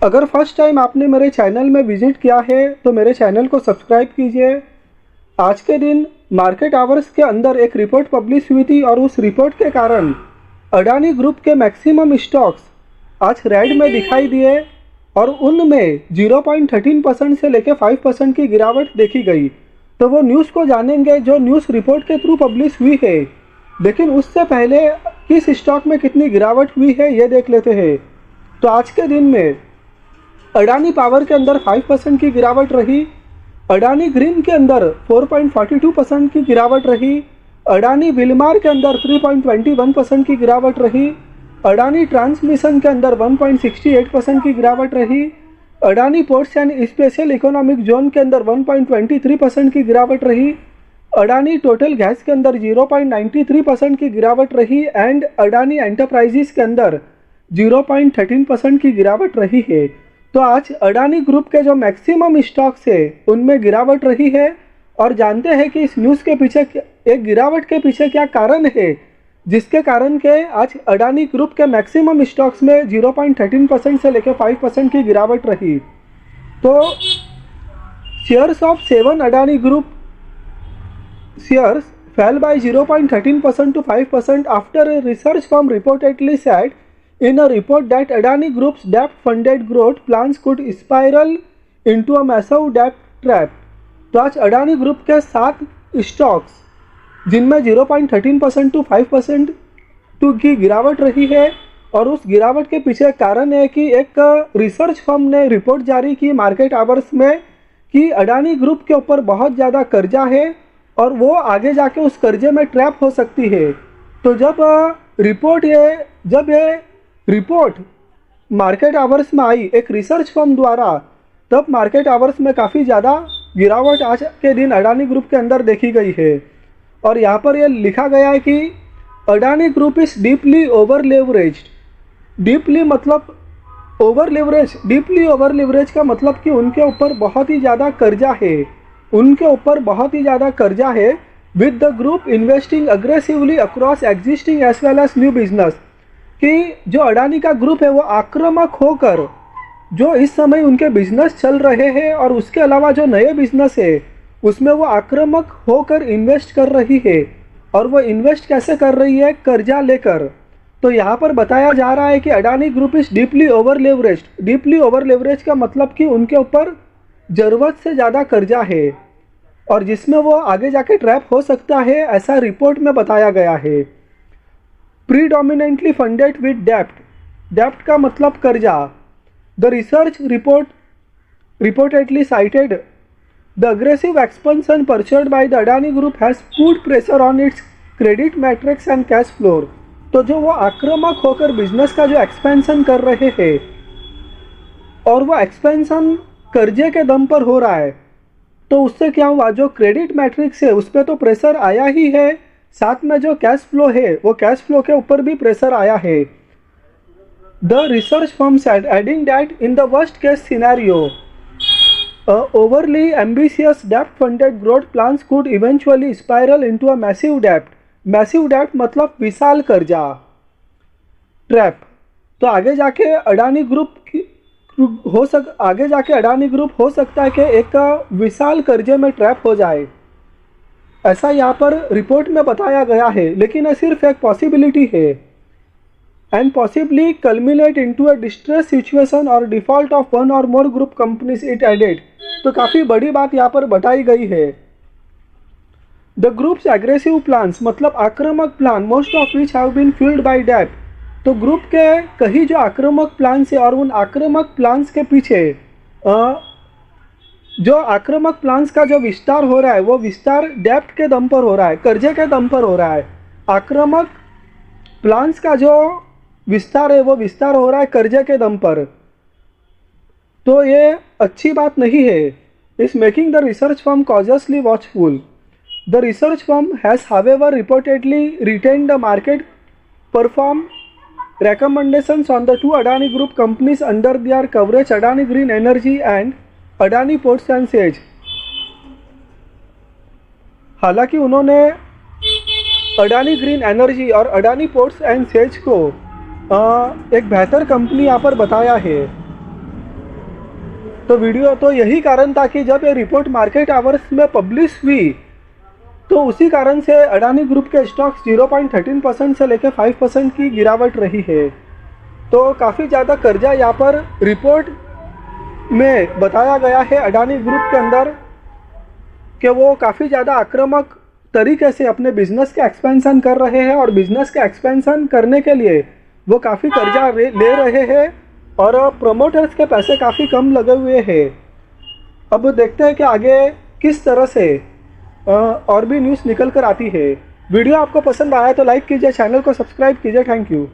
अगर first time आपने मेरे चैनल में विजिट किया है तो मेरे चैनल को सब्सक्राइब कीजिए। आज के दिन मार्केट आवर्स के अंदर एक रिपोर्ट पब्लिश हुई थी और उस रिपोर्ट के कारण अडानी ग्रुप के मैक्सिमम स्टॉक्स आज रेड में दिखाई दिए और उनमें 0.13% से लेकर 5% की गिरावट देखी गई। तो वो न्यूज़ को जानेंगे जो न्यूज़ रिपोर्ट के थ्रू पब्लिश हुई है, लेकिन उससे पहले किस स्टॉक में कितनी गिरावट हुई है ये देख लेते हैं। तो आज के दिन में अडानी पावर के अंदर 5% की गिरावट रही, अडानी ग्रीन के अंदर 4.42% की गिरावट रही, अडानी विलमार के अंदर 3.21% की गिरावट रही, अडानी ट्रांसमिशन के अंदर 1.68% की गिरावट रही, Adani ports and special economic zone के अंदर 1.23% की गिरावट रही, अडानी टोटल गैस के अंदर 0.93% की गिरावट रही एंड अडानी एंटरप्राइजेस के अंदर 0.13% की गिरावट रही है। तो आज अडानी ग्रुप के जो मैक्सिमम स्टॉक्स है उनमें गिरावट रही है और जानते हैं कि इस न्यूज़ के पीछे एक गिरावट के पीछे क्या कारण है, जिसके कारण के आज अडानी ग्रुप के मैक्सिमम स्टॉक्स में 0.13% से लेकर 5% की गिरावट रही। तो shares of 7 Adani group shares fell by 0.13% to 5% after a research firm reportedly said in a report that Adani Group's debt-funded growth plans could spiral into a massive debt trap. तो आज Adani group के 7 स्टॉक्स जिनमें 0.13% to 5% की गिरावट रही है और उस गिरावट के पीछे कारण है कि एक रिसर्च फर्म ने रिपोर्ट जारी की मार्केट आवर्स में कि अडानी ग्रुप के ऊपर बहुत ज़्यादा कर्जा है और वो आगे जाके उस कर्जे में ट्रैप हो सकती है। तो जब ये रिपोर्ट मार्केट आवर्स में आई एक रिसर्च फर्म द्वारा, तब मार्केट आवर्स में काफ़ी ज़्यादा गिरावट आज के दिन अडानी ग्रुप के अंदर देखी गई है। और यहाँ पर ये लिखा गया है कि Adani group is deeply over leveraged. Deeply मतलब over leverage, deeply over leverage का मतलब कि उनके ऊपर बहुत ही ज़्यादा कर्जा है, उनके ऊपर बहुत ही ज़्यादा कर्जा है। With the group investing aggressively across existing as well as new business, कि जो अडानी का ग्रुप है वो आक्रामक होकर जो इस समय उनके बिजनेस चल रहे हैं और उसके अलावा जो नए बिजनेस है उसमें वो आक्रामक होकर इन्वेस्ट कर रही है। और वो इन्वेस्ट कैसे कर रही है? कर्जा लेकर। तो यहाँ पर बताया जा रहा है कि Adani group is deeply over leveraged. Deeply over leverage का मतलब कि उनके ऊपर ज़रूरत से ज़्यादा कर्जा है और जिसमें वो आगे जाके ट्रैप हो सकता है, ऐसा रिपोर्ट में बताया गया है। प्रीडोमिनेंटली फंडेड विद डेप्ट, डेप्ट का मतलब कर्जा। The research report reportedly cited the aggressive expansion pursued by the Adani group has put pressure on it's credit matrix and cash flow. तो जो वो आक्रामक होकर बिजनेस का जो एक्सपेंशन कर रहे हैं और वो एक्सपेंशन कर्जे के दम पर हो रहा है, तो उससे क्या हुआ, जो क्रेडिट मैट्रिक्स है उस पर तो प्रेशर आया ही है, साथ में जो कैश फ्लो है वो कैश फ्लो के ऊपर भी प्रेशर आया है। The research firm said adding that in the worst case scenario overly ambitious dept funded growth plans could eventually spiral into a massive dept. Massive डेप्ट मतलब विशाल कर्जा, ट्रैप। तो आगे जाके अडानी ग्रुप अडानी ग्रुप हो सकता है कि एक विशाल कर्जे में ट्रैप हो जाए, ऐसा यहाँ पर रिपोर्ट में बताया गया है। लेकिन ये सिर्फ एक पॉसिबिलिटी है। And possibly culminate into a distress situation और डिफॉल्ट ऑफ वन और मोर ग्रुप कंपनीज इट एडेड। तो काफ़ी बड़ी बात यहाँ पर बताई गई है। द ग्रुप्स एग्रेसिव प्लान्स मतलब आक्रामक plan, most of which have been fuelled by debt. तो ग्रुप के कई जो आक्रामक प्लान्स है और उन आक्रामक प्लान्स के पीछे जो आक्रामक प्लान्स का जो विस्तार हो रहा है वो विस्तार डेप्ट के दम पर हो रहा है, कर्जे के दम पर हो रहा है। आक्रामक प्लान्स का जो विस्तार है वो विस्तार हो रहा है कर्जे के दम पर। तो ये अच्छी बात नहीं है। इस making the research firm cautiously watchful. The research firm has however reportedly retain the market perform recommendations on the 2 Adani Group companies under their coverage, Adani Green Energy and Adani Ports and Sage। हालांकि उन्होंने Adani green energy और Adani ports and says को एक बेहतर company यहाँ पर बताया है। तो यही कारण था कि जब ये रिपोर्ट मार्केट आवर्स में पब्लिश हुई तो उसी कारण से अडानी ग्रुप के स्टॉक्स 0.13% से लेकर 5% की गिरावट रही है। तो काफ़ी ज़्यादा कर्जा यहाँ पर रिपोर्ट में बताया गया है अडानी ग्रुप के अंदर कि वो काफ़ी ज़्यादा आक्रामक तरीके से अपने बिजनेस के एक्सपेंशन कर रहे हैं और बिजनेस के एक्सपेंशन करने के लिए वो काफ़ी कर्जा ले रहे हैं और प्रमोटर्स के पैसे काफ़ी कम लगे हुए हैं। अब देखते हैं कि आगे किस तरह से और भी न्यूज़ निकल कर आती है। वीडियो आपको पसंद आया तो लाइक कीजिए, चैनल को सब्सक्राइब कीजिए। Thank you.